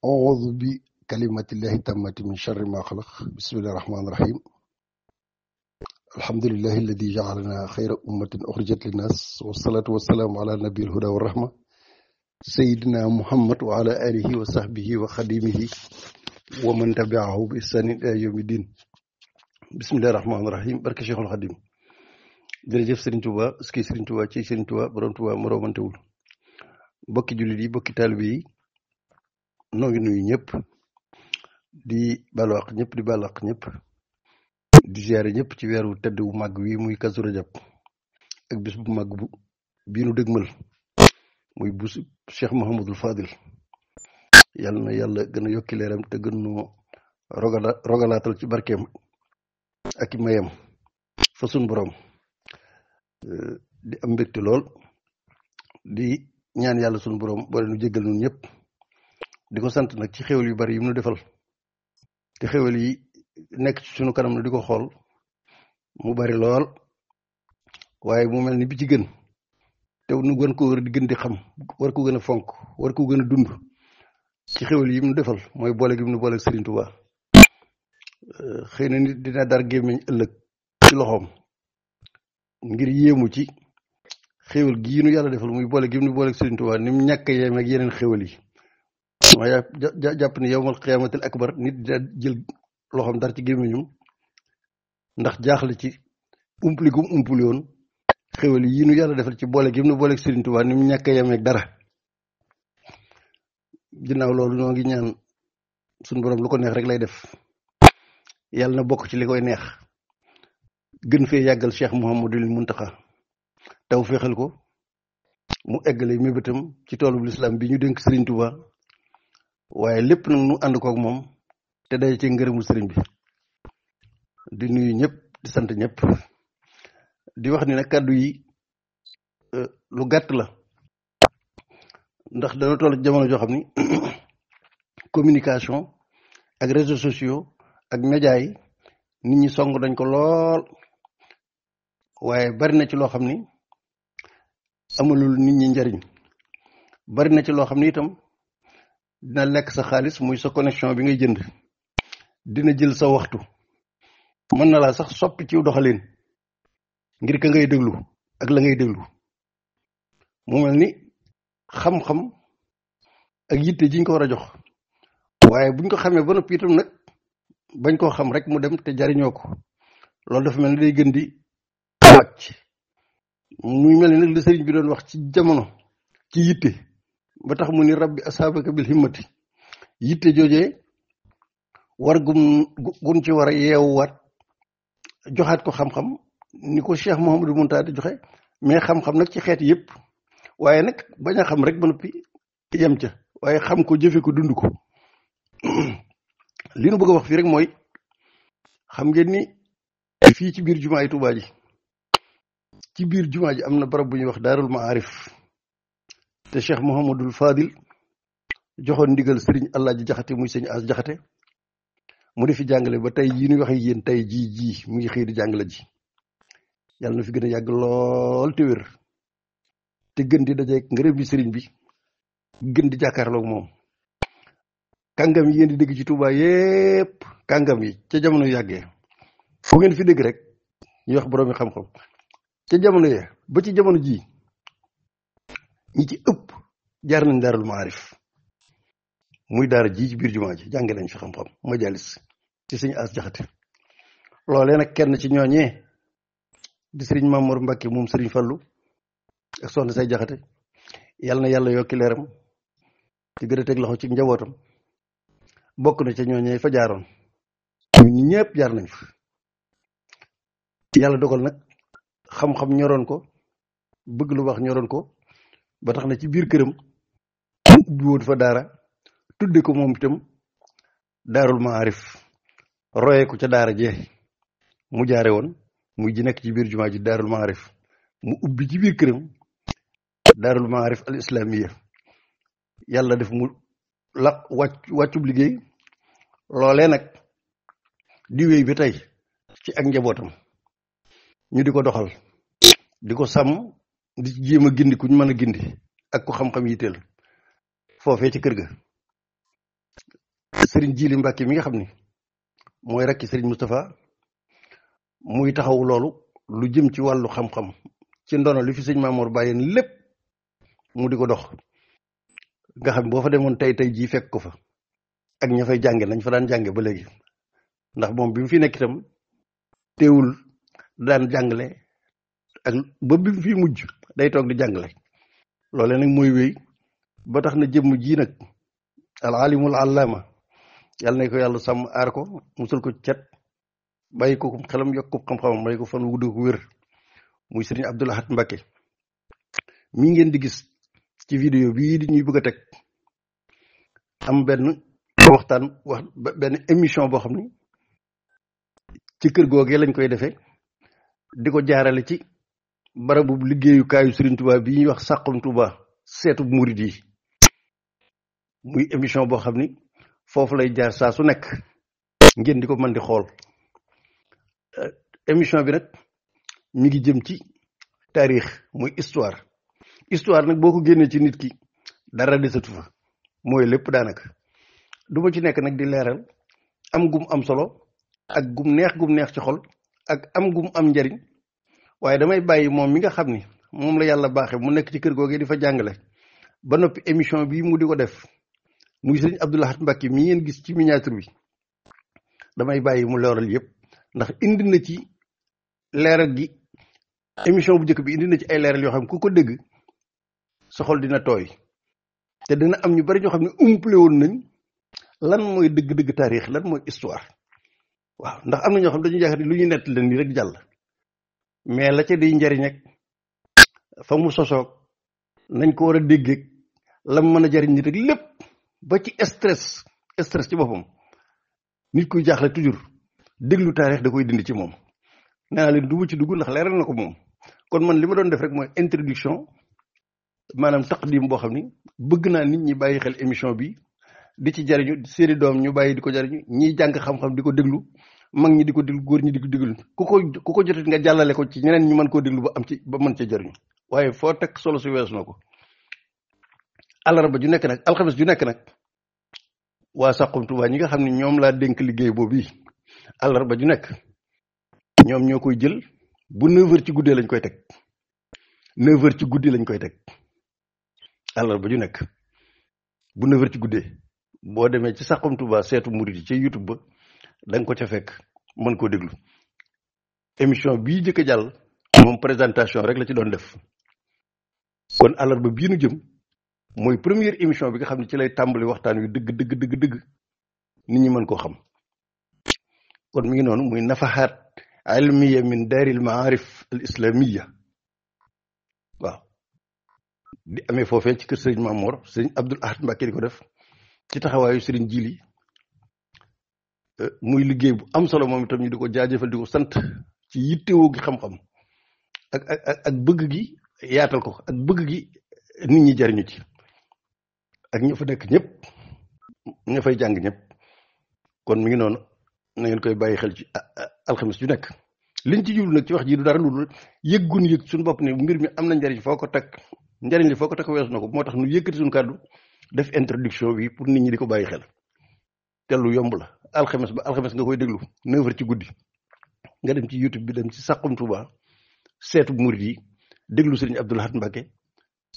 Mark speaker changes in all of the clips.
Speaker 1: أعوذ بكلمات الله التامة من شر ما خلق. بسم الله الرحمن الرحيم. الحمد لله الذي جعلنا خير أمة أخرجت للناس، والصلاة والسلام على نبي الهدى والرحمة سيدنا محمد وعلى آله وصحبه وخديمه ومن تبعه بإحسان إلى يوم الدين. بسم الله الرحمن الرحيم. barke Cheikhul Khadim. jërëjëf Serigne Touba ski Serigne Touba ci Serigne Touba borom Touba moroomantewul. bokki jullit yi bokki taalibe yi noo ngi nuyu ñëpp di balu àq ñëpp di balu àq ñëpp di ziare ñëpp ci weeru tedd wu màgg wi muy Kazu Rajab ak bis bu màgg bu bii nu dëgmal muy bus Cheikh Mouhamadul Fadil. yàlla na yàlla gën a yokki leeram te gën noo rogalaatal ci barkeem ak i mayam fa sun borom. di am mbégte lool di ñaan yàlla sunu borom boole nu jéggal nun ñëpp di ko sant nag ci xéwal yu bari yi mu nu defal te xéwal yi nekk ci sunu kanam na di ko xool mu bari lool waaye mu mel ni bi ci gën te nu gën ko di gën di xam war ko gën a fonk war ko gën a dund ci xéwal yi mu nu defal mooy boole gi mu nu boole Serigne Touba. xëy na nit dina dar gémmiñ ëllëg ci loxoom ngir yéemu ci xéwal gii nu yàlla defal muy boole gi mu nu boole Serigne Touba ni mu ñàkk a yéem ak yeneen xéwal yi. waaye jàpp ni yawmal qiyaamatil akbar nit dina jël loxoom dar ci gémmiñum ndax jaaxle ci umpli gum umpli woon xéwal yi nu yàlla defal ci boole gi mu nu boole Serigne Touba ni mu ñàkk a yéem ak dara. ginnaaw loolu noo ngi ñaan suñu borom lu ko neex rek lay def yàlla na bokk ci li koy neex gën fee yàggal Cheikh Mouhamadul Muntaxa taw féexal ko mu eggale mébétam ci toolub lislaam bi ñu dénk Serigne Touba waaye lépp nag nu ànd kook moom te day ci ngërëmul sëriñ bi. di nuyu ñëpp di sant ñëpp di wax ni nag kàddu yi lu gàtt la ndax dana toll jamono joo xam ni communication ak réseaux sociaux ak médias yi nit ñi song dañ ko lool waaye bari na ci loo xam ni amalul nit ñi njariñ bari na ci loo xam ni itam dina lekk sa xaalis muy sa connexion bi ngay jënd dina jël sa waxtu mën na laa sax soppi ci doxalin ngir ka ngay déglu ak la ngay déglu. mu mel ni xam-xam ak yitte jiñ ko war a jox waaye buñ ko xamee ba noppi itam nag bañ koo xam rek mu dem te jariñoo ko loolu dafa mel ni day gën di wàcc. muy mel ni nag li sëriñ bi doon wax ci jamono ci yitte ba tax mu ni rabbi asaabaka bil himmati yitte joojee war gun ci war a yeewuwaat joxaat ko xam-xam ni ko Cheikh Mouhamadou Mountakha di joxe mais xam-xam nag ci xeet yëpp waaye nag bañ a xam rek ba noppi yem ca waaye xam ko jëfe ko dund ko. li nu bëgg a wax fii rek mooy xam ngeen ni fii ci biir jumaa yi Tuubaa ji ci biir jumaa ji am na barab bu ñuy wax Daarul Maarif te Cheikh Mouhamadul Fadil joxoon ndigal Serigne Alaaji Jaxate muy sëñ As Jaxate mu di fi jàngale ba tey yii ñuy wax yéen tey jii mu ngi xëy di jàngale ji. yàlla na fi gën a yàgg lool te wér te gën di dajeek ngërëm bi Serigne bi gën di jàkkaarloog moom. kàngam yi ngeen di dégg ci Touba yépp kàngam yi ca jamono yàggee fu ngeen fi dégg rek ñuy wax boroomi xam-xam ca jamono yee ba ci jamono jii ñi ci ëpp jaar nañ Daarul Maarif muy daara ji ci biir jumaa ji jànge nañ fi xam-xam majalis ci sëñ As Jaxate. loolee nag kenn ci ñooñee di sëriñ Mamour Mbacke moom sëriñ Fallu ak soxna say Jaxate yàlla na yàlla yokki leeram ci gën a teg loxo ci njabootam bokk na ca ñooñee fa jaaroon ñun ñëpp jaar nañ fa. yàlla dogal nag xam-xam ñoroon ko bëgg lu wax ñoroon ko ba tax na ci biir këram mu ubbi woon fa daara tudde ko moom itam Daarul Maarif roye ko ca daara jee mu jaare woon muy ji nekk ci biir jumaa ji Daarul Maarif mu ubbi ci biir këram Daarul Maarif al islamiya. yàlla def mu la wàccub liggéey loolee nag di wéy ba tey ci ak njabootam ñu di ko doxal di ko sàmm di ci jéem a gindi ku ñu mën a gindi ak ku xam-xam yitteel foofee ci kër ga. sëriñ Jili Mbàkke mi nga xam ni mooy rakki sëriñ Moustapha muy taxaw loolu lu jëm ci wàllu xam-xam ci ndono li fi sëñ Maamoor bàyyeen lépp mu di ko dox nga xam boo fa demoon tey jii fekk ko fa ak ña fay jànge nañ fa daan jànge ba léegi ndax moom bi mu fi nekk itam teewul daan jàngale ak ba bi mu fi mujj day toog di jàngale loole nag mooy wéy ba tax na jëmm ji nag al alimul allaama yàlla na ko yàlla sàmm aar ko musal ko cet bàyyi ko xelam yokk ko xam-xamam bàyyi ko fan wudd ko wér muy sëriñ Abdul Ahad Mbacké mi ngeen di gis ci vidéo bii di ñuy bëgg a teg am benn waxtaan benn émission boo xam ni ci kër googee lañ koy defee di ko jaarale ci barabu liggéeyukaayu Sëriñ Tuubaa bi ñuy wax Saxum Touba seetu murid yi muy émission boo xam ni foofu lay jaar saa su nekk ngeen di ko mën di xool émission bi nag mi ngi jëm ci taarix muy histoire nag boo ko génnee ci nit ki dara desatu fa mooy lépp daanaka du ma ci nekk nag di leeral am gum am solo ak gum neex ci xol ak am gum am njariñ waaye damay bàyyi moom mi nga xam ni moom la yàlla baaxe mu nekk ci kër googee di fa jàngale ba noppi émission bii mu di ko def muy sëriñ Abdul Ahad Mbacké mi ngeen gis ci miniature bi damay bàyyi mu leeral yëpp ndax indi na ci leeral gi émission bu njëkk bi indi na ci ay leeral yoo xam ku ko dégg sa xol dina tooy te dina am ñu bari ñoo xam ne umpale woon nañ lan mooy dëgg-dëgg taarix lan mooy histoire waaw ndax am na ñoo xam dañuy yaakaar ni lu ñu nett leen nii rek jàll mais la ca di njariñ ak fa mu sosoog nañ ko war a déggeeg la mu mën a jariñ nit rek lépp ba ci stress ci boppam nit kuy jaaxle toujours déglu taarix da koy dindi ci moom nee naa leen du ci dugg ndax leeral na ko moom kon man li ma doon def rek mooy introduction maanaam taqdim boo xam ni bëgg naa nit ñi bàyyi xel émission bi di ci jariñu seeni doom ñu bàyyi di ko jariñu ñiy jàng xam-xam di ko déglu mag ñi di ko déglu góor ñi di ko déglu ku ko jotit nga jàllale ko ci ñeneen ñu mën koo déglu ba mën cee jariñu waaye foo teg solo si weesu na ko àllarba ju nekk nag alxames ju nekk nag waa Saxum Touba ñi nga xam ne ñoom laa dénk liggéey boobu yi àllarba ju nekk ñoom ñoo koy jël bu 9h ci guddee lañ koy teg 9h ci guddi lañ koy teg àllarba ju nekk bu 9h ci guddee boo demee ci Saxum Touba seetu murid yi ca YouTube ba da nga ko ca fekk mën koo déglu émission bii jëkk a jàll moom présentation rek la ci doon def kon àllarba bii nu jëm mooy première émission bi nga xam ne ci lay tàmbali waxtaan wi dëgg nit ñi mën koo xam kon mi ngi noonu muy nafahaat ilmiya min daaril maarif al islamiya waaw di amee foofee ci kër sëriñ Maamoor sëriñ Abdul Ahad Mbacké di ko def ci taxawaayu sëriñ Jili muy liggéey bu am solo moom itam ñu di ko jaajëfal di ko sant ci yittewoo gi xam-xam ak bëgg gi yaatal ko ak bëgg gi nit ñi jariñu ci ak ña fa nekk ñëpp ña fay jàng ñëpp kon mi ngi noonu na ngeen koy bàyyi xel ci alxames ju nekk liñ ci jublu nag ci wax ji du dara lu yëggun yëg suñu bopp ne mbir mi am na njariñ foo ko takk njariñ li foo ko takk weesu na ko moo tax nu yëkkati suñu kàddu def introduction bi pour nit ñi di ko bàyyi xel te lu yomb la alxames ba alxames nga koy déglu 9h ci guddi nga dem ci YouTube bi dem ci Saxum Touba seetu murid yi déglu sëriñ Abdul Ahad Mbacké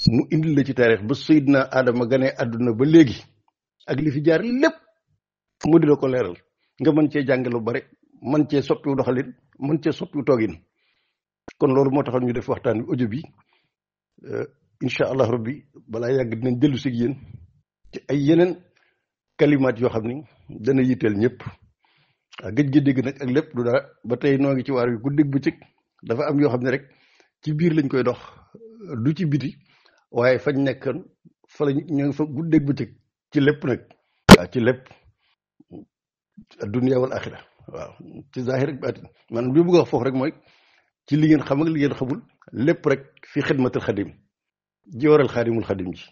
Speaker 1: mu indil la ci taarix ba Seydina Adama ganee àdduna ba léegi ak li fi jaar lépp mu di la ko leeral nga mën cee jàng lu bare mën cee soppiwu doxalin mën cee soppiwu toogin kon loolu moo taxoon ñu def waxtaan wi audio bi incha allah rabbi balaa yàgg dinañ dellu si yéen ci ay yeneen kalimaat yoo xam ni dana yitteel ñëpp gëj gi dégg nag ak lépp du dara ba tey noo ngi ci waar wi ku dégg bëccëg dafa am yoo xam ne rek ci biir lañ koy dox du ci biti waaye fañ nekkoon fa la ñoo ngi fa guddeeg bëccëg ci lépp nag waaw ci lépp dunya wal axira waaw ci zahir ak baatin man bi bëgg a wax foofu rek mooy ci li ngeen xam ak li ngeen xamul lépp rek fi xidmatul xadim ji waral xaadimul xadim ji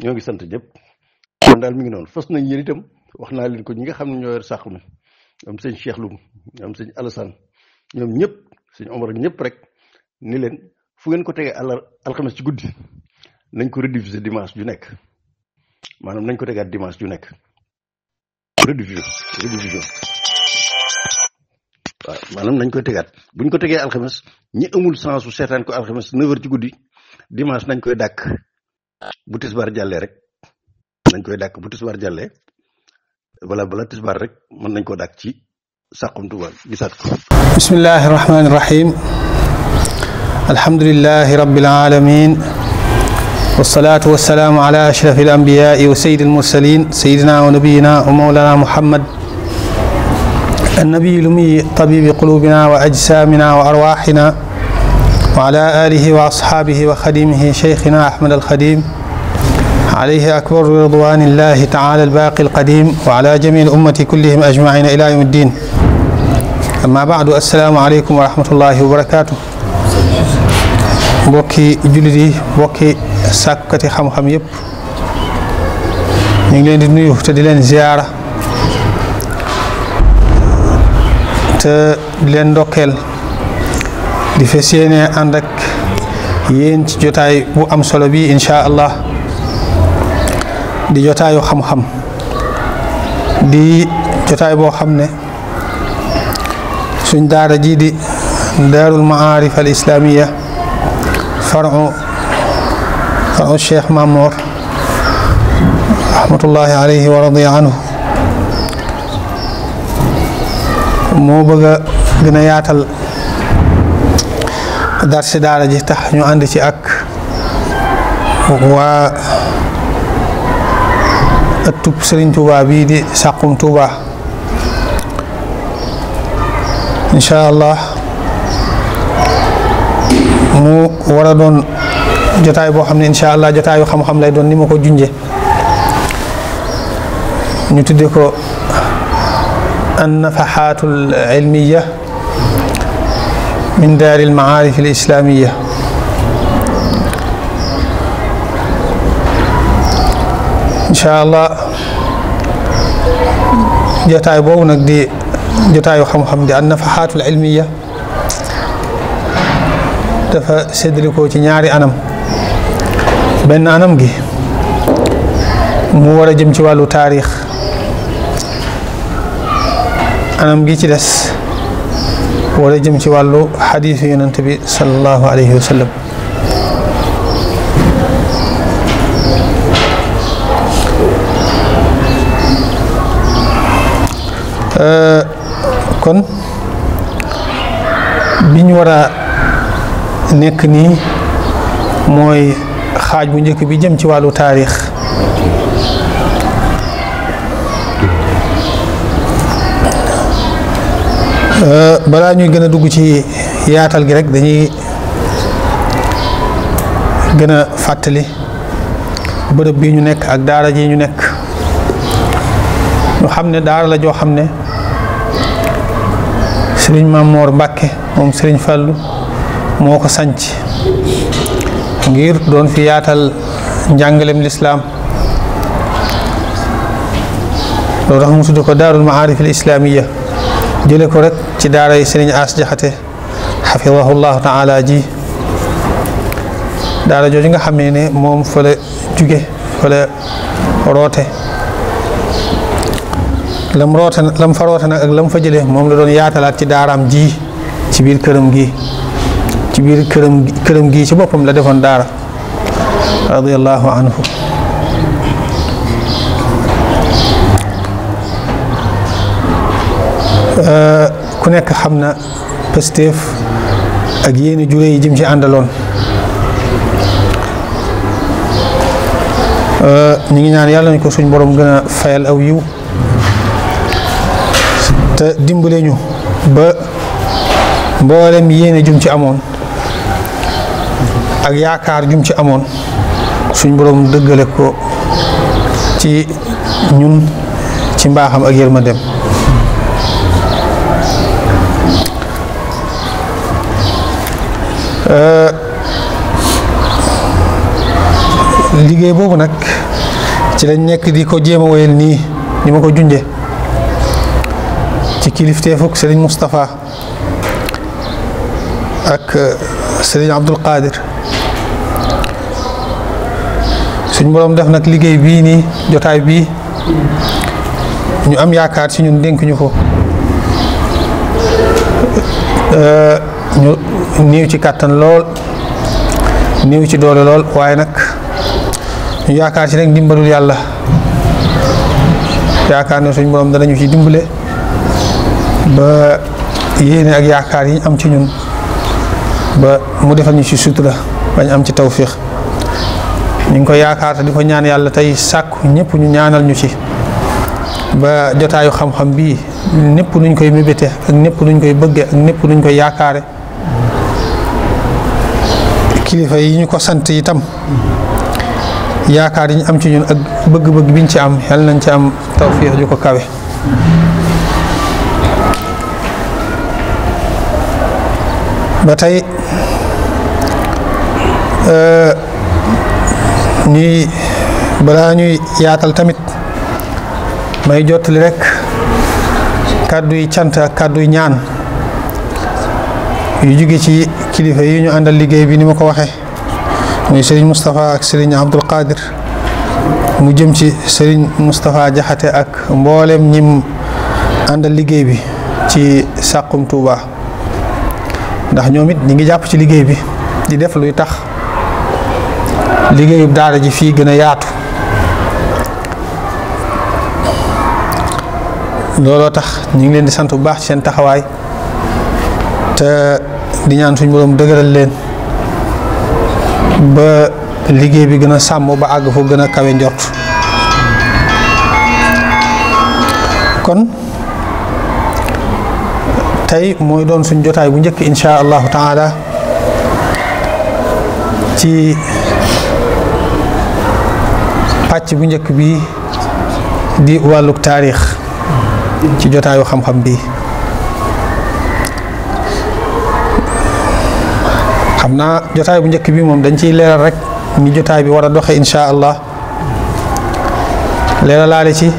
Speaker 1: ñoo ngi sant ñëpp kon daal mi ngi noonu fas nañ yéen itam wax naa leen ko ñi nga xam ne ñoo yor sàq mi ñoom sëñ Cheikh Loum ñoom sëñ Alassane ñoom ñëpp sëñ Omar ak ñëpp rek ni leen fu ngeen ko tegee alxames ci guddi nañ ko rediffuser dimanche ju nekk maanaam nañ ko tegaat dimanche ju nekk rediffusion waaw maanaam nañ koy tegaat buñ ko tegee alxames ñi amul sens su seetaan ko alxames 9h ci guddi dimanche nañ koy dàkk bu tisbaar jàllee rek nañ koy dàkk bu tisbaar jàllee bala tisbaar rek mën nañ koo dàkk ci Saxum Touba gisaat ko.
Speaker 2: bismillahi rahmani rahim alhamdulillahi rabbil alamin والصلاة والسلام على أشرف الأنبياء وسيد المرسلين سيدنا ونبينا ومولانا محمد النبي الأمي طبيب قلوبنا وأجسامنا وأرواحنا وعلى آله وأصحابه وخديمه شيخنا أحمد الخديم عليه أكبر رضوان الله تعالى الباقي القديم وعلى جميع الأمة كلهم أجمعين إلى يوم الدين أما بعد السلام عليكم ورحمة الله وبركاته mbokki jullit yi mbokki sàkkati xam-xam yëpp ñu ngi leen di nuyu te di leen ziyaara te di leen ndokkeel di fas yéene ànd ak yéen ci jotaay bu am solo bi insha allah di jotaayu xam-xam di jotaay boo xam ne suñ daara ji di daarul maarif al islamiya فرع الشيخ مامور رحمة الله عليه ورضي عنه moo bëgg a gën a yaatal darsi daara ji tax ñu ànd ci ak waa ëttub Serigne Touba bii di Saxum Touba incha allah mu war a doon jotaay boo xam ne incha allah jotaayu xam-xam lay doon ni ma ko junje ñu tudde ko an nafaxaatul ilmiya min daari al maarif al islamiya incha allah jotaay boobu nag di jotaayu xam-xam di an nafaxaatul ilmiya dafa séddale ko ci ñaari anam benn anam gi mu war a jëm ci wàllu taarix anam gi ci des war a jëm ci wàllu xadiisu yonent bi sallallahu alayhi wa sallam kon biñ war a nekk nii mooy xaaj bu njëkk bi jëm ci wàllu taarix balaa ñuy gën a dugg ci yaatal gi rek dañuy gën a fàttali bërëb bi ñu nekk ak daara ji ñu nekk ñu xam ne daara la joo xam ne Sëriñ Mamoor Mbàkke moom Sëriñ Fallu moo ko sanc ngir doon fi yaatal njàngalem lislaam loolu tax mu tudd ko daarul maarif al islamiya jële ko rek ci daara yi Sëriñ As Jaxate xafidahu llahu taala ji daara jooju nga xamee ne moom fa la juge fa la roote lam fa roote nag ak lam fa jële moom la doon yaatalaat ci daaraam ji ci biir këram gi ci biir këram gi ci boppam la defoon daara radiyallahu anhu ku nekk xam na pëstéef ak yéene jure yi jëm ci àndaloon ñu ngi ñaan yàlla nañ ko suñ borom gën a fayal aw yiw te dimbale ñu ba mboolem yéene jum ci amoon ak yaakaar jum ci amoon suñ borom dëggale ko ci ñun ci mbaaxam ak yërmandeem liggéey boobu nag ci lañ nekk di ko jéem a woyal nii ni ma ko junje ci kilifteefuk Sëriñ Moustapha ak Sëriñ Abdul Qadir suñ boroom def nag liggéey bii nii jotaay bii ñu am yaakaar ci ñun dénk ñu ko ñu néew ci kàttan lool néew ci doole lool waaye nag ñu yaakaar ci rek ndimbalul yàlla yaakaar ne suñ borom danañu ci dimbale ba yéene ak yaakaar yi am ci ñun ba mu defal ñu ci sutura bañ am ci tawfiq ñu ngi ko yaakaar te di ko ñaan yàlla tey sàkku ñëpp ñu ñaanal ñu ci ba jotaayu xam-xam bii ñëpp nuñ koy mébéte ak ñëpp nuñ koy bëgge ak ñëpp nuñ koy yaakaare kilifa yi ñu ko sant itam yaakaar yi ñu am ci ñun ak bëgg-bëgg biñ ci am yal nañ ci am tawfiix ju ko kawe ba tey balaa ñuy yaatal tamit may jottali rek kàddu yi cant ak kàddu yi ñaan yu jóge ci kilifa yi ñu àndal liggéey bi ni ma ko waxee muy Serigne Moustapha ak Serigne Abdul Qadir mu jëm ci Serigne Moustapha Jaxate ak mboolem ñim àndal liggéey bi ci Saxum Touba ndax ñoom it ñi ngi jàpp ci liggéey bi di def luy tax liggéeyub daara ji fii gën a yaatu looloo tax ñu ngi leen di sant bu baax ci seen taxawaay te di ñaan suñu borom dëgëral leen ba liggéey bi gën a sàmm ba àgg foo gën a kawe njort kon tey mooy doon suñ jotaay bu njëkk insha allahu taala ci pàcc bu njëkk bi di wàlluk taarix ci jotaayu xam-xam bi xam naa jotaay bu njëkk bi moom dañ ciy leeral rek ni jotaay bi war a doxe insha allah leeralaale ci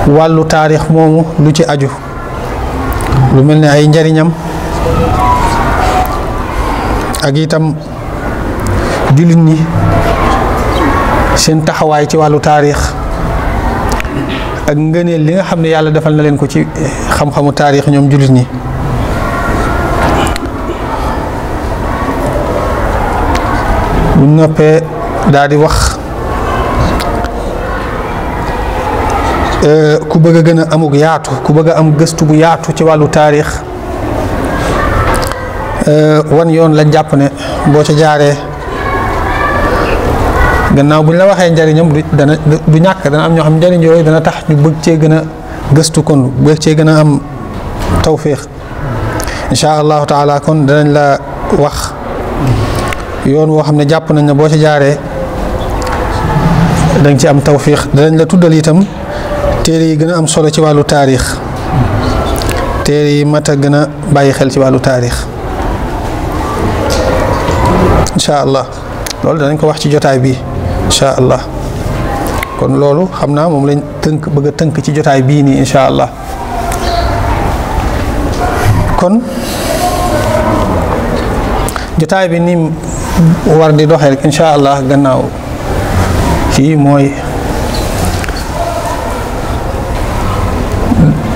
Speaker 2: wàllu taarix moomu lu ci aju lu mel ne ay njariñam ak itam jullit ñi seen taxawaay ci wàllu taarix ak ngëneel li nga xam ne yàlla defal na leen ko ci xam-xamu taarix ñoom jullit ñi bu noppee daal di wax ku bëgg a gën a amug yaatu ku bëgg a am gëstu bu yaatu ci wàllu taarix wan yoon lañ jàpp ne boo ca jaaree gannaaw buñ la waxee njariñam du ñàkk dana am ñoo xam njariñ yooyu dana tax ñu bëgg cee gën a gëstu kon bëgg cee gën a am tawfiq insha allahu taala kon danañ la wax yoon woo xam ne jàpp nañ ne boo ca jaaree danga ci am tawfiq danañ la tuddal itam téere yi gën a am solo ci wàllu taarix téere yi mat a gën a bàyyi xel ci wàllu taarix insha allah loolu danañ ko wax ci jotaay bi insha allah kon loolu xam naa moom lañ bëgg a tënk ci jotaay bii nii insha allah kon jotaay bi ni war di doxee rek insha allah gannaaw fii mooy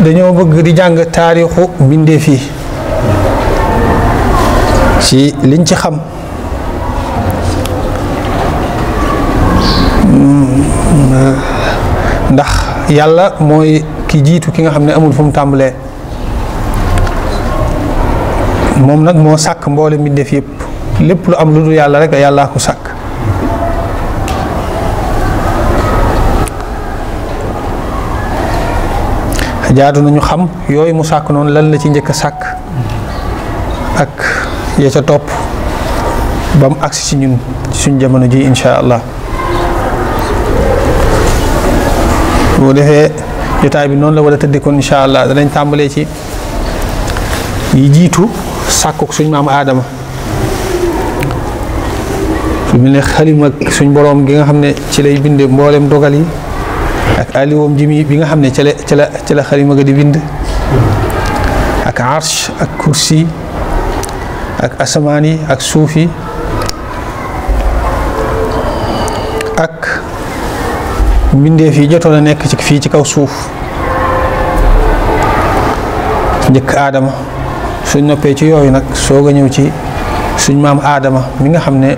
Speaker 2: dañoo bëgg di jàng taarixu mbindeef yi ci liñ ci xam ndax yàlla mooy ki jiitu ki nga xam ne amul fu mu tàmbalee moom nag moo sàkk mboole mbindeef yëpp lépp lu am lu dul yàlla rek yàllaa ko sàkk jaadu nañu xam yooyu mu sàkk noonu lan la ci njëkk a sàkk ak ya ca topp ba mu agsi ci ñun suñ jamono ji insha allah boo defee jotaay bi noonu la war a tëddee kon insha allah danañ tàmbalee ci yi jiitu sàkkuk suñ maam aadama su mel ne xalima ak suñ boroom gi nga xam ne ci lay bind mboolem dogal yi ak aliwoom jimi bi nga xam ne ci la xalima ga di bind ak arsh ak kursi ak asamaan yi ak suuf yi ak mbindeef yi jotoon a nekk ci fii ci kaw suuf njëkk aadama suñ noppee ci yooyu nag soog a ñëw ci suñ maam aadama mi nga xam ne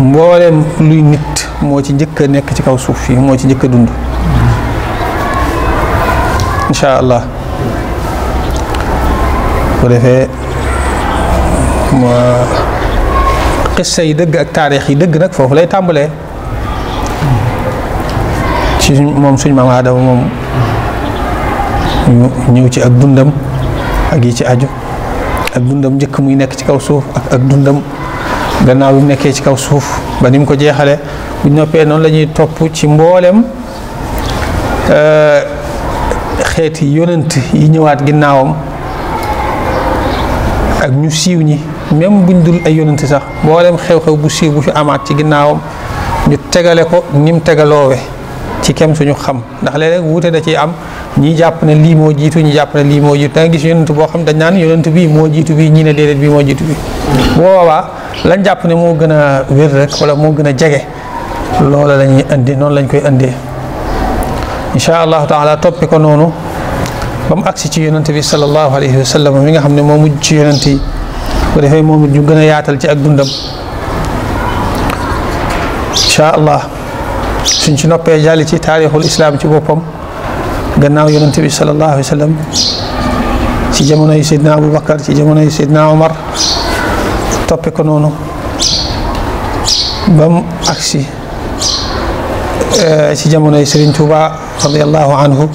Speaker 2: mbooleem luy nit moo ci njëkk a nekk ci kaw suuf fii moo ci njëkk a dund incha allah bu defee xissa yi dëgg ak taarix yi dëgg nag foofu lay tàmbalee ci moom suñ maam aadama moom ñu ñëw ci ak dundam ak yi ci aju ak dundam njëkk muy nekk ci kaw suuf ak dundam gannaaw bi mu nekkee ci kaw suuf ba ni mu ko jeexale bu ñu noppee noonu la ñuy topp ci mboolem xeeti yonent yi ñëwaat ginnaawam ak ñu siiw ñi même buñ dul ay yonent sax mboolem xew-xew bu siiw bu fi amaat ci ginnaawam ñu tegale ko ni mu tegaloowe ci kem suñu xam ndax léeg-léeg wuute da ciy am ñii jàpp ne lii moo jiitu ñi jàpp ne lii moo jiitu da nga gis yonent boo xam dañ naan yonent bii moo jiitu bii ñii ne déedéet bii moo jiitu bii boobaa lañ jàpp ne moo gën a wér rek wala moo gën a jege loola la ñuy indi noonu lañ koy indee incha allahu taala toppi ko noonu ba mu agsi ci yonent bi sallallahu alayhi wa sallam mi nga xam ne moo mujj ci yonent yi bu defee moom it ñu gën a yaatal ci ak dundam incha allah suñ ci noppee jàll ci taarixul islam ci boppam gannaaw yonent bi sallallahu alayhi wa sallam ci jamono yi Seydina Aboubacar ci jamono yi Seydina Omar toppe ko noonu ba mu agsi ci jamono yi Serigne Touba radiyallahu anhu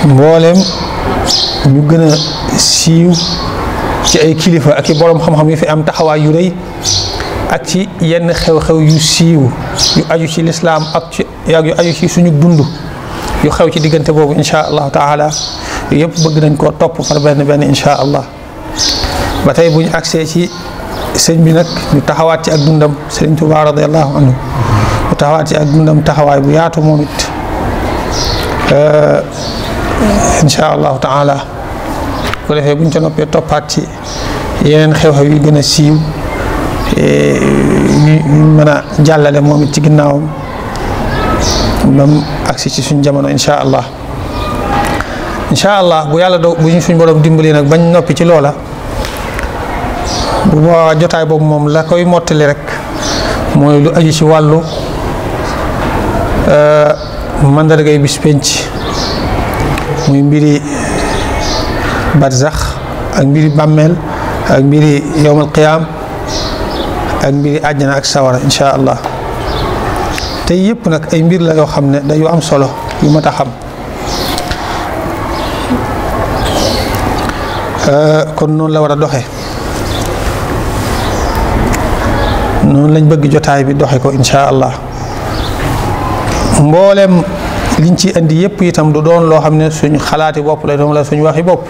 Speaker 2: mboolem ñu gën a siiw ci ay kilifa ak i borom xam-xam yu fi am taxawaay yu rëy ak ci yenn xew-xew yu siiw yu aju ci lislaam ak ci yu aju ci suñu dund yu xew ci diggante boobu incha allahu taala yëpp bëgg nañ koo topp par benn benn incha allah ba tey bu ñu agsee ci sëñ bi nag ñu taxawaat ci ak dundam Sëriñ Tuubaa radiyallahu anhu ñu taxawaat ci ak dundam taxawaay bu yaatu moom it incha allahu taala bu defee bu ñu ca noppee toppaat ci yeneen xew-xew yu gën a siiw ñu mën a jàllale moom it ci ginnaawam ba mu agsi ci suñ jamono incha allah bu yàlla do bu ñu suñ borom dimbali nag bañ noppi ci loola bu boobaa jotaay boobu moom la koy mottali rek mooy lu aju ci wàllu mandargay bis penc muy mbiri barzax ak mbiri bàmmeel ak mbiri yowmal qiyaam ak mbiri àjjana ak sawara incha allah te yëpp nag ay mbir la yoo xam ne dayu am solo yu mat a xam kon noonu la war a doxe noonu lañ bëgg jotaay bi doxe ko incha allah mboolem liñ ci indi yëpp itam du doon loo xam ne suñ xalaati bopp lay doon la suñ waxi bopp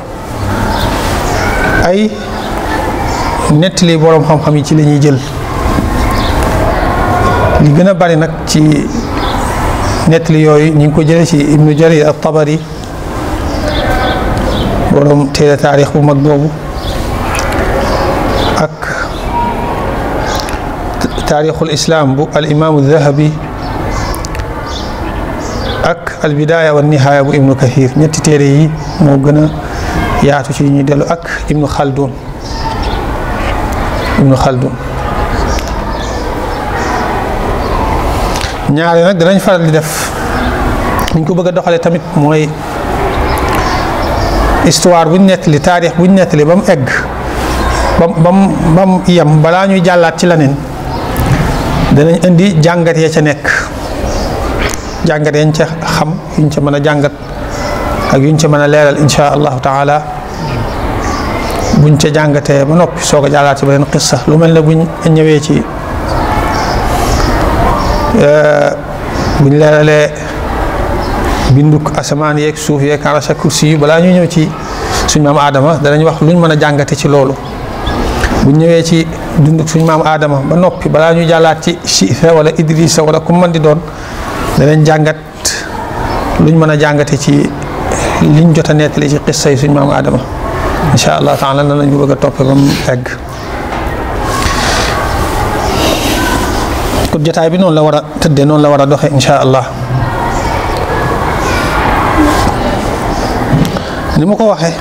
Speaker 2: ay nettali boroom xam-xam yi ci la ñuy jël li gën a bari nag ci nettali yooyu ñu ngi ko jëlee ci ibnu jarir at-tabari boroom téere taarix bu mag boobu ak taarixul islam bu al imaamu dahabi ak al bidaaya wa nihaaya bu ibnu kathir ñetti téere yi moo gën a yaatu ci ñuy dellu ak ibnu khaldun ñaari nag danañ faral di def niñ ko bëgg a doxalee tamit mooy histoire buñ nettali taarix buñ nettali ba mu egg ba mu yem balaa ñuy jàllaat ci leneen danañ indi jàngat ya ca nekk jàngat yañ ca xam yuñ ca mën a jàngat ak yuñ ca mën a leeral insha allahu taala buñ ca jàngatee ba noppi soog a jàllaat ci beneen qissa lu mel ne buñ ñëwee ci buñ leeralee binduk asamaan yeeg suuf yeeg arasa kursi yi balaa ñuy ñëw ci suñ maam Adama danañ wax luñ mën a jàngate ci loolu buñ ñëwee ci dunduk suñ maam Adama ba noppi balaa ñuy jàllaat ci Siisa wala Idrisa wala ku mën di doon danañ jàngat luñ mën a jàngate ci liñ jot a nettali ci qissa yi suñ maam Adama incha allah taala nan lañ ko bëgg a toppee ba mu egg kon jotaay bi noonu la war a tëddee noonu la war a doxee insha allah. ni ma ko waxee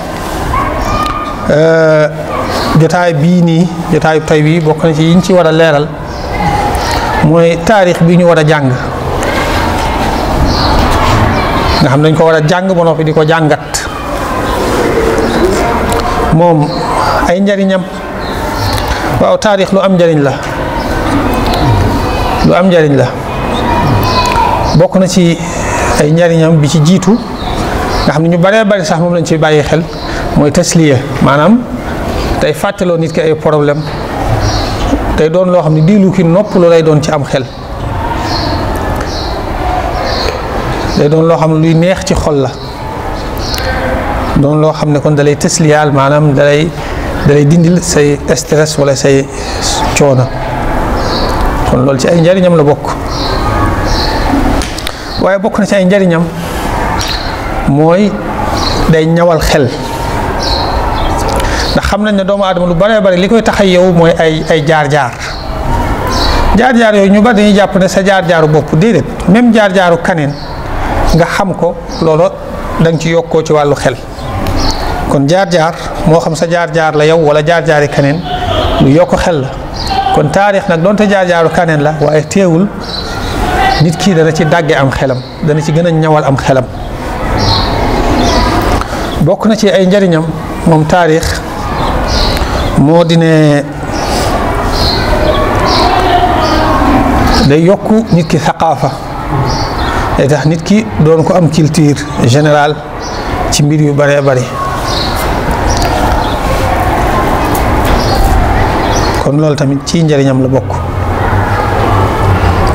Speaker 2: jotaay bii nii jotaayu tey bii bokk na ci yiñ ci war a leeral mooy taarix bi ñu war a jàng nga xam dañ ko war a jàng ba noppi di ko jàngat moom ay njariñam. waaw taarix lu am njariñ la lu am njariñ la bokk na ci ay njariñam bi ci jiitu nga xam ne ñu baree bari sax moom lañ ci bàyyi xel mooy tasliya maanaam tey fàttaloo nit ki ay problème tey doon loo xam ne diilu ki nopp lu lay doon ci am xel day doon loo xam ne luy neex ci xol la doon loo xam ne kon dalay tasliyaal maanaam dalay dindil say stress wala say coono kon loolu ci ay njariñam la bokk waaye bokk na ci ay njariñam mooy day ñawal xel ndax xam nañ ne doomu aadama lu baree bari li koy tax a yow mooy ay jaar-jaar yooyu ñu bari dañuy jàpp ne sa jaar-jaaru bopp déedéet même jaar-jaaru kaneen nga xam ko loolu da nga ci yokkoo ci wàllu xel kon jaar-jaar moo xam sa jaar-jaar la yow wala jaar-jaari kaneen lu yokk xel la kon taarix nag doonte jaar-jaaru kaneen la waaye teewul nit kii dana ci dàgge am xelam dana ci gën a ñawal am xelam bokk na ci ay njariñam moom taarix moo di ne day yokk nit ki saqaafa day tax nit ki doon ko am culture générale ci mbir yu bëree bëri kon loolu tamit ci njariñam la bokk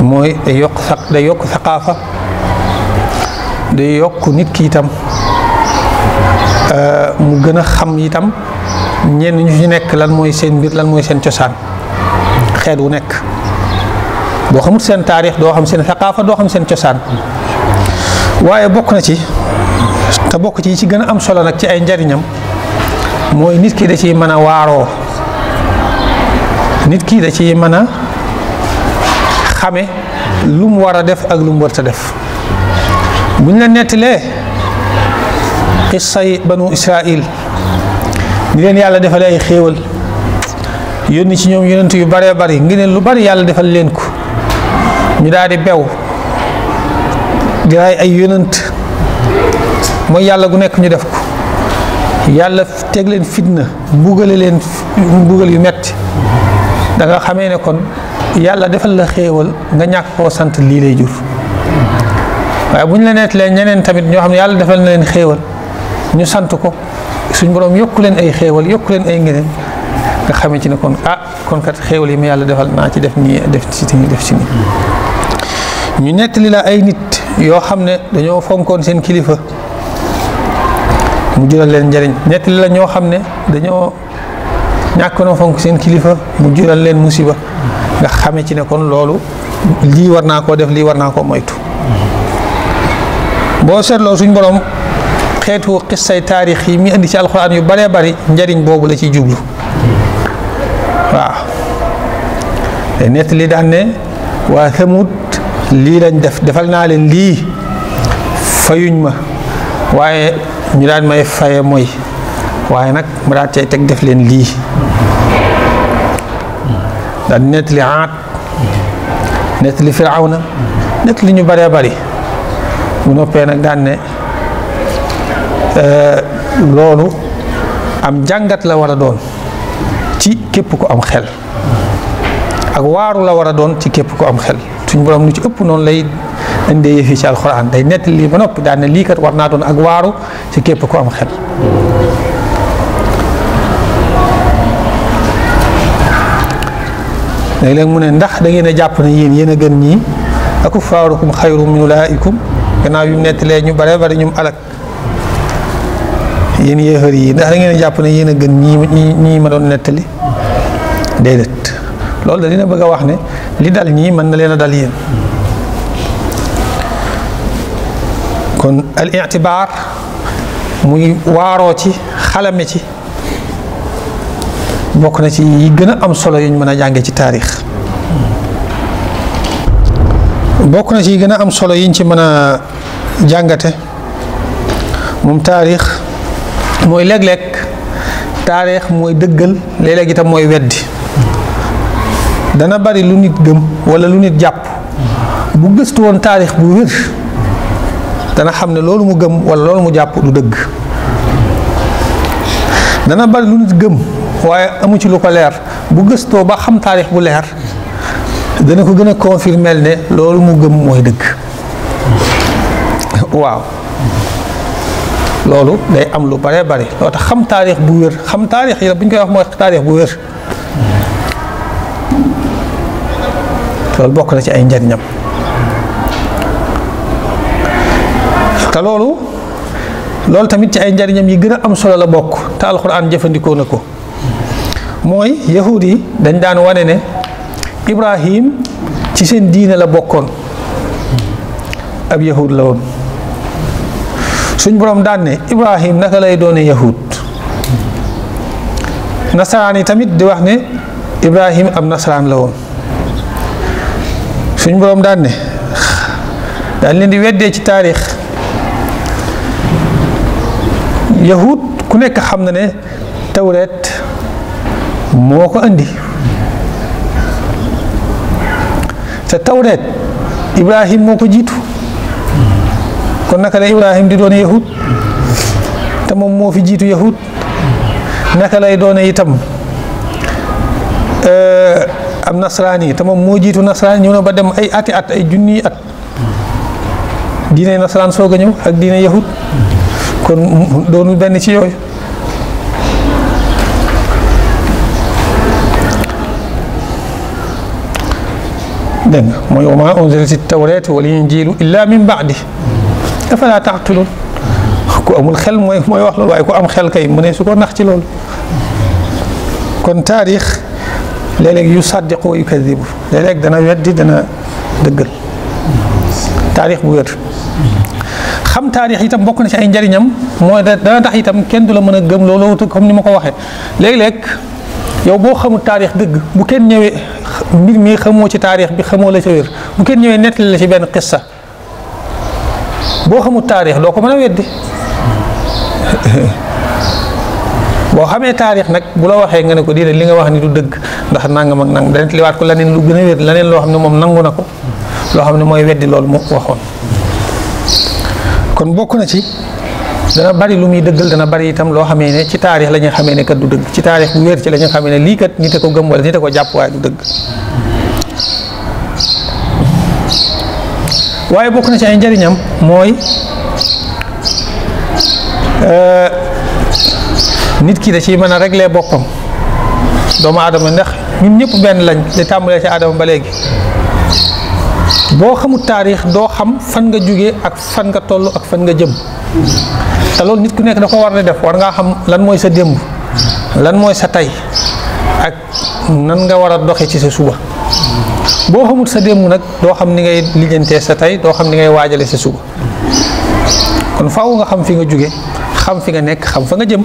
Speaker 2: mooy day yokk saqaafa day yokk nit ki itam mu gën a xam itam ñenn ñu ci nekk lan mooy seen mbir lan mooy seen cosaan xeet wu nekk boo xamul seen taarix doo xam seen saqaafa doo xam seen cosaan waaye bokk na ci te bokk ci ci gën a am solo nag ci ay njariñam mooy nit ki da ciy mën a waaroo nit ki da ciy mën a xame lu mu war a def ak lu mu warta def buñ la nettalee qissay banu Israil ni leen yàlla defal ay xéewal yónni ci ñoom yonent yu baree bari ngi leen lu bari yàlla defal leen ko ñu daal di bew di ray ay yonent mooy yàlla gu nekk ñu def ko yàlla teg leen fitna mbugale leen mbugal yu metti da nga xamee ne kon yàlla defal la xéewal nga ñàkk koo sant lii lay jur waaye bu ñu la nettalee ñeneen tamit ñoo xam ne yàlla defal na leen xéewal ñu sant ko suñ borom yokku leen ay xéewal yokku leen ay ngeneen nga xamee ci ne kon kon kat xéewal yi ma yàlla defal naa ci def nii def ci nii ñu nettali la ay nit yoo xam ne dañoo fonkoon seen kilifa mu jural leen njariñ nettali la ñoo xam ne dañoo ñàkkoon fonk seen kilifa mu jural leen musiba nga xamee ci ne kon loolu lii war naa koo def lii war naa koo moytu boo seetloo suñ borom xeetu xissay taarix yi mi indi ci alxuraan yu baree bari njariñ boobu la ciy jublu waaw te nettali daan ne waa Samud lii lañ defal naa leen lii fayuñ ma waaye ñu daan may faye mooy waaye nag mu daal cay teg def leen lii daan nettali Aad nettali Firawna nettali ñu baree bari bu noppee nag daan ne loolu am jàngat la war a doon ci képp ku am xel ak waaru la war a doon ci képp ku am xel suñ borom lu ci ëpp noonu lay indee yëf yi ci alxuraan day nettali lii ba noppi daan ne lii kat war naa doon ak waaru ci képp ku am xel léeg-léeg mu ne ndax da ngeen a jàpp ne yéen a gën ñii akuffaarukum xayrum min ulaa'ikum gannaaw yu nettalee ñu bare bari ñum alak yéen yéefar yi ndax da ngeen a jàpp ne yéen a gën ñii ma doon nettali déedéet loolu da dina bëgg a wax ne li dal ñii mën na leen a dal yéen kon al i'tibaar muy waaroo ci xalame ci bokk na ci yi gën a am solo yuñ mën a jànge ci taarix bokk na ci gën a am solo yiñ ci mën a jàngate moom taarix mooy léeg-léeg taarix mooy dëggal léeg-léeg itam mooy weddi. dana bari lu nit gëm wala lu nit jàpp bu gëstu woon taarix bu wér dana xam ne loolu mu gëm wala loolu mu jàpp du dëgg. dana bari lu nit gëm waaye amu ci lu ko leer bu gëstoo ba xam taarix bu leer dana ko gën a confirmer ne loolu mu gëm mooy dëgg. waaw loolu day am lu bare bari loo tax xam taarix bu wér xam taarix yi bu ñu koy wax mooy taarix bu wér loolu bokk na ci ay njariñam. te loolu tamit ci ay njariñam yi gën a am solo la bokk te alxuraan jëfandikoo na ko mooy yahud yi dañ daan wane ne Ibrahim ci seen diine la bokkoon ab yahud la woon suñ borom daan ne Ibrahim naka lay doone yahud. nasaraan yi tamit di wax ne Ibrahim ab nasaraan la woon suñ borom daan ne daan leen di weddee ci taarix yahud ku nekk xam na ne tawreet moo ko andi te tawreet Ibrahim moo ko jiitu kon naka la Ibrahim di doone yahud te moom moo fi jiitu yahud naka lay doone itam am nasraani te moom moo jiitu nasraan ñëw na ba dem ay ati at ay junniy at diine nasraan soog a ñëw ak diine yahud kon doonul benn ci yooyu. dégg nga mooy wa maa unzilati tawreet wal injiilu illa min ba'di afalaa ta'qiluun ku amul xel mooy wax loolu waaye ku am xel kay mu ne su ko nax ci loolu. kon taarix léeg-léeg yu saddiqu wa yukadibu léeg-léeg dana weddi dana dëggal taarix bu wér. xam taarix itam bokk na ci ay njariñam mooy dana tax itam kenn du la mën a gëm loolu comme ni ma ko waxee léeg-léeg yow boo xamul taarix dëgg bu kenn ñëwee mbir mi xamoo ci taarix bi xamoo la ca wér bu kenn ñëwee nettali la ci benn qissa boo xamul taarix doo ko mën a weddi. boo xamee taarix nag bu la waxee nga ne ko déedéet li nga wax ni du dëgg ndax nangam ak nangam dana liwaat ko leneen lu gën a wér leneen loo xam ne moom nangu na ko loo xam ne mooy weddi loolu mu waxoon. kon bokk na ci dana bari lu muy dëggal dana bari itam loo xamee ne ci taarix la ñuy xamee ne kat du dëgg ci taarix bu wér ci la ñuy xamee ne lii kat nit a ko gëm wala nit a ko jàpp waaye du dëgg. waaye bokk na ci ay njariñam mooy nit ki da ciy mën a régler boppam doomu aadama ndax ñun ñëpp benn lañ li tàmbalee ci aadama ba léegi boo xamul taarix doo xam fan nga jóge ak fan nga toll ak fan nga jëm te loolu nit ku nekk da ko war a def war ngaa xam lan mooy sa démb lan mooy sa tey ak nan nga war a doxe ci sa suba boo xamul sa démb nag doo xam ni ngay lijjantee sa tey doo xam ni ngay waajale sa suba kon faaw nga xam fi nga jóge xam fi nga nekk xam fa nga jëm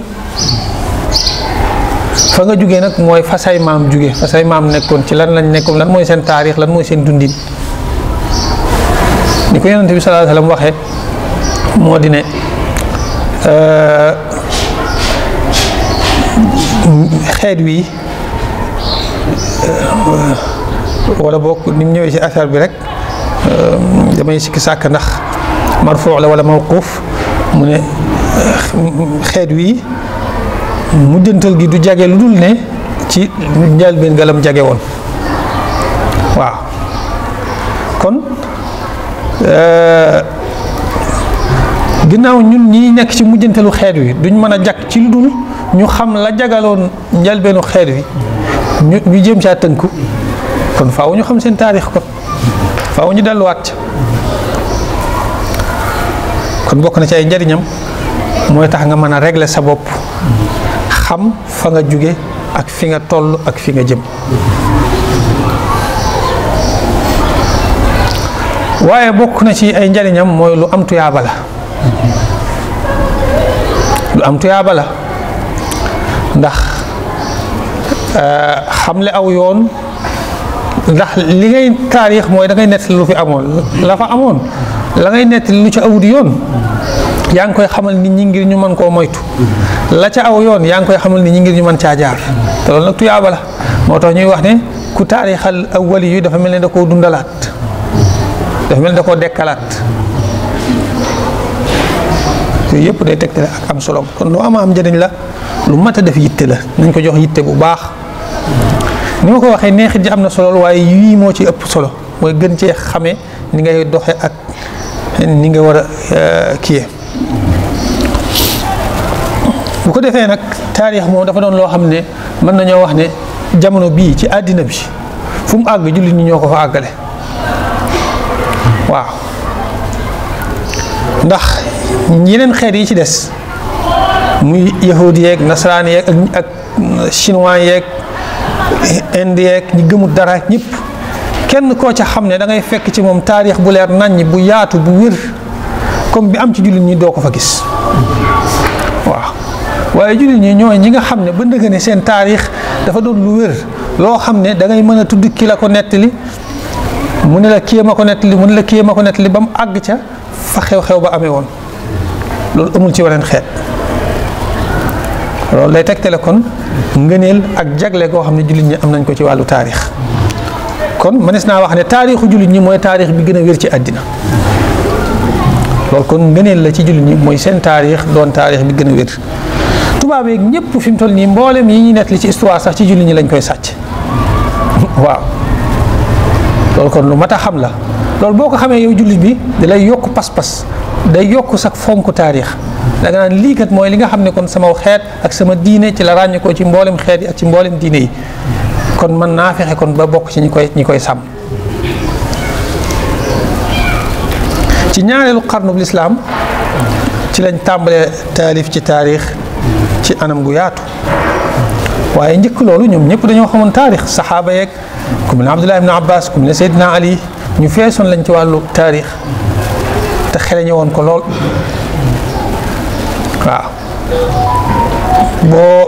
Speaker 2: fa nga jóge nag mooy fa say maam jóge fa say maam nekkoon ci lan lañ nekkoon lan mooy seen taarix lan mooy seen dundin ni ko yonent bi sallallahu alayhi wa sallam waxee moo di ne xeet wi wala boog ni mu ñëwee ci asar bi rek damay sikki sàkk ndax marfuu la wala mawquuf mu ne xeet wi mujjantal gi du jage lu dul ne ci njëlbéen galam jage woon waaw kon ginnaaw ñun ñi nekk ci mujjantalu xeet wi duñ mën a jag ci lu dul ñu xam la jagaloon njëlbeenu xeet wi ñu jëm caa tënku kon faaw ñu xam seen taarix kon faaw ñu delluwaat kon bokk na ci ay njariñam mooy tax nga mën a régler sa bopp xam fa nga jóge ak fi nga toll ak fi nga jëm waaye bokk na ci ay njariñam mooy lu am tuyaaba la lu am tuyaaba la ndax xamle aw yoon ndax li ngay taarix mooy da ngay nettali lu fi amoon la fa amoon la ngay nettali lu ci awut yoon yaa ngi koy xamal nit ñi ngir ñu mën koo moytu la ca aw yoon yaa ngi koy xamal nit ñi ngir ñu mën caa jaar te loolu nag tuyaaba la moo tax ñuy wax ne ku taarixal aw wali yu dafa mel ne da koo dundalaat dafa mel ne da koo dekkalaat yooyu yëpp day tegtale ak am solo kon lu am njëriñ la lu mat a def yitte la nañ ko jox yitte bu baax ni ma ko waxee neexit ji am na solo waaye yii moo ci ëpp solo mooy gën cee xamee ni ngay doxe ak ni nga war a kiyee bu ko defee nag taarix moom dafa doon loo xam ne mën nañoo wax ne jamono bii ci àddina bi fu mu àgg jullit ñi ñoo ko fa àggale waaw ndax yeneen xeet yi ci des muy yahudi yeeg nasaraan yeeg ak chinois yeeg inde yeeg ñi gëmul dara ñëpp kenn koo ca xam ne da ngay fekk ci moom taarix bu leer naññ bu yaatu bu wér comme bi am ci jullit ñi doo ko fa gis waaw waaye jullit ñi ñooy ñi nga xam ne ba ndëgg ne seen taarix dafa doon lu wér loo xam ne da ngay mën a tudd ki la ko nettali mu ne la kii ma ko nettali mu ne la kii ma ko nettali ba mu àgg ca fa xew-xew ba amee woon loolu amul ci weneen xeet loolu lay tegtale kon ngëneel ak jagle goo xam ne jullit ñi am nañ ko ci wàllu taarix kon mënees naa wax ne taarixu jullit ñi mooy taarix bi gën a wér ci àddina loolu kon ngëneel la ci jullit ñi mooy seen taarix doon taarix bi gën a wér tubaab yeeg ñëpp fi mu toll nii mboolem yi ñuy nettali ci histoire sax ci jullit ñi lañ koy sàcc waaw loolu kon lu mat a xam la loolu boo ko xamee yow jullit bi da lay yokk pas-pas day yokk sax fonk taarix da nga naan lii kat mooy li nga xam ne kon sama xeet ak sama diine ci la ràññee ko ci mboolem xeet yi ak ci mboolem diine yi kon mën naa fexe kon ba bokk ci ñi koy sàmm. ci ñaareelu xarnu bu lislaam ci lañ tàmbalee taalif ci taarix ci anam gu yaatu waaye njëkk loolu ñoom ñëpp dañoo xamoon taarix saxaaba yeeg ku mel ne Abdullah ibn Abbas ku mel ne Seydina Ali ñu feesoon lañ ci wàllu taarix te xeleñe woon ko lool waaw boo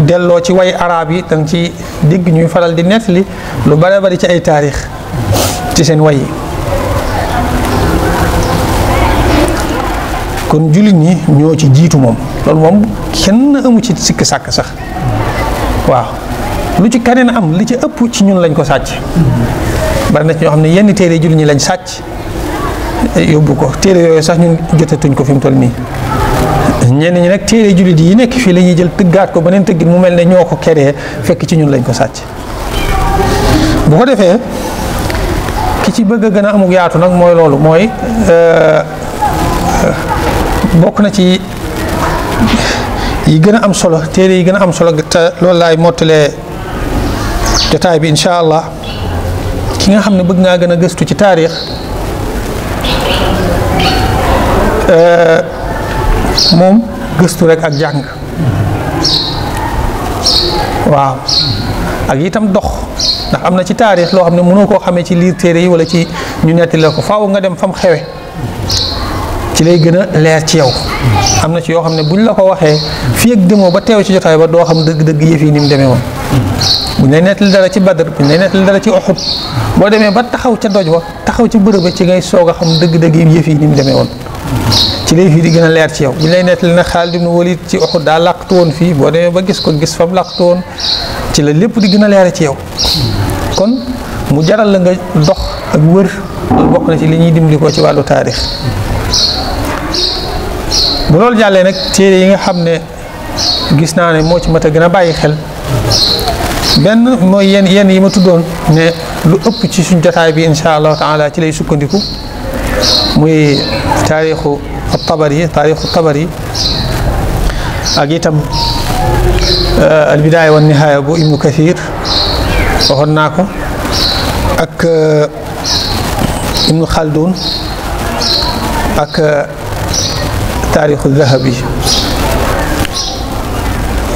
Speaker 2: delloo ci way arab yi danga ci digg ñuy faral di nettali lu bare bari ci ay taarix ci seen way yi kon jullit ñi ñoo ci jiitu moom loolu moom kenn amu ci sikk sàkk sax waaw lu ci keneen am li ci ëpp ci ñun lañ ko sàcc bari na ci ñoo xam ne yenn téere jullit ñi lañ sàcc yóbbu ko téere yooyu sax ñun jotatuñ ko fi mu toll nii ñenn ñi nag téere jullit yi nekk fii la ñuy jël tëggaat ko beneen tëggin mu mel ne ñoo ko keree fekk ci ñun lañ ko sàcc bu ko defee ki ci bëgg a gën a amuk yaatu nag mooy loolu mooy bokk na ci yi gën a am solo téere yi gën a am solo te loolu laay mottalee jotaay bi incha allah ki nga xam ne bëgg ngaa gën a gëstu ci taarix moom gëstu rek ak jàng waaw ak itam dox ndax am na ci taarix loo xam ne mënoo koo xamee ci liir téere yi wala ci ñu netti la ko faaw nga dem fam xewe ci lay gën a leer ci yow am na ci yoo xam ne buñ la ko waxee fii ak demoo ba teew ci jotaay ba doo xam dëgg-dëgg yëf yi ni mu demee woon buñ lay nettali dara ci Badr buñ lay nettali dara ci Uhud boo demee ba taxaw ca doj wa taxaw ci bërëb ba ci ngay soog a xam dëgg-dëgg yëf yi ni mu demee woon ci lay fii di gën a leer ci yow buñ lay nettali na Xaalid ibn Walid ci Uhud daa làqtu woon fii boo demee ba gis ko gis fam làqtu woon ci la lépp di gën a leer ci yow kon mu jaral la nga dox ak wër loolu bokk na ci li ñuy dimbali ko ci wàllu taarix bu loolu jàllee nag téere yi nga xam ne gis naa ne moo ci mat a gën a bàyyi xel benn mooy yenn yi ma tuddoon ne lu ëpp ci suñ jotaay bi insha allahu taala ci lay sukkandiku muy taarixu tabari ak itam albidaaya wa nihaaya bu ibnu kathir waxoon naa ko ak ibnu khaldun ak taarixu dahabi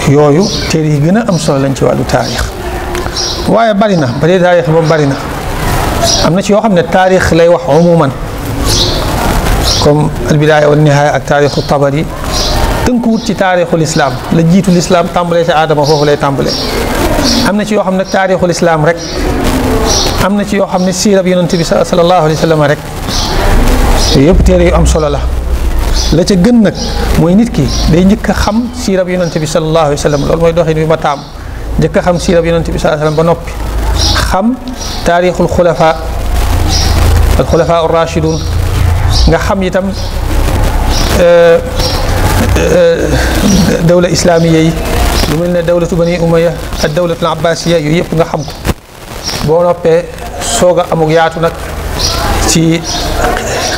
Speaker 2: yooyu téere yi gën a am solo lañ ci wàllu taarix waaye bari na ba dee taarix ba bari na am na ci yoo xam ne taarix lay wax umuman comme albidaaya wa nihaaya ak taarixu tabari tënkuwut ci taarixul islam la jiitu lislaam tàmbalee ci aadama foofu lay tàmbalee am na ci yoo xam ne taarixul islam rek am na ci yoo xam ne siirab yonent bi sallallahu alayhi wa sallam rek yëpp téere yu am solo la ca gën nag mooy nit ki day njëkk a xam siirab yonent bi sallallahu alayhi wa sallam loolu mooy doxin bi ma taam njëkk a xam siirab yonent bi sallallahu alayhi wa sallam ba noppi xam taarixul xulafa al xulafa ar rashidun nga xam itam dawla islamiya yi lu mel ne dawlatu bani umaya ak dawlatu abbasiya yooyu yëpp nga xam ko boo noppee soog a amuk yaatu nag ci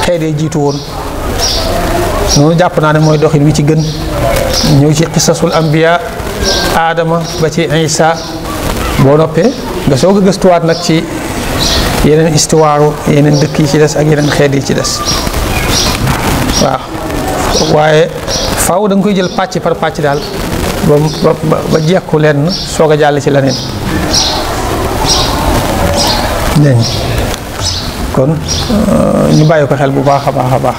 Speaker 2: xeet yi jiitu woon noonu jàpp naa ne mooy doxin wi ci gën ñëw ci qisasul anbiya aadama ba ci isa boo noppee nga soog a gëstuwaat nag ci yeneen istiwaaru yeneen dëkk yi ci des ak yeneen xeet yi ci des waaw waaye faaw da nga koy jël pàcc par pàcc daal ba jekku leen soog a jàll ci leneen dégg kon ñu bàyyi ko xel bu baax a baax a baax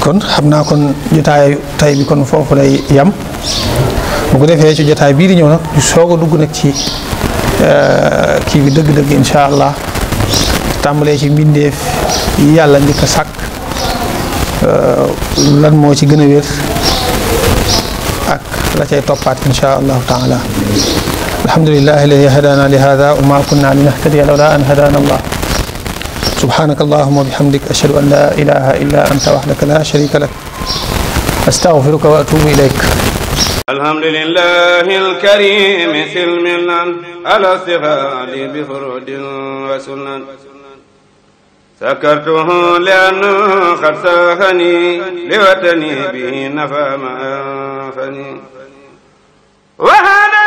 Speaker 2: kon xam naa kon jotaayu tay bi kon foofu lay yam bu ko defee ci jotaay bii di ñëw nag ñu soog a dugg nag ci kii bi dëgg-dëgg incha allah tàmbalee ci mbindeef yi yàlla njëkk a sàkk lan moo ci gën a wér ak la cay toppaat incha allahu taala alhamdulillahi alladi hadana li hada wa ma kunna linahtadiya lawla an hadana allah subhanaka allahumma wa bihamdik ashhadu an la ilaha illa anta wahdaka la sharika lak astaghfiruka wa atubu ilayk
Speaker 3: alhamdulillahi alkarim silmilan ala sihadi bi furudin wa sunan سكرته لأنه قد ساخني لوطني به نفى ما أنفني وهذا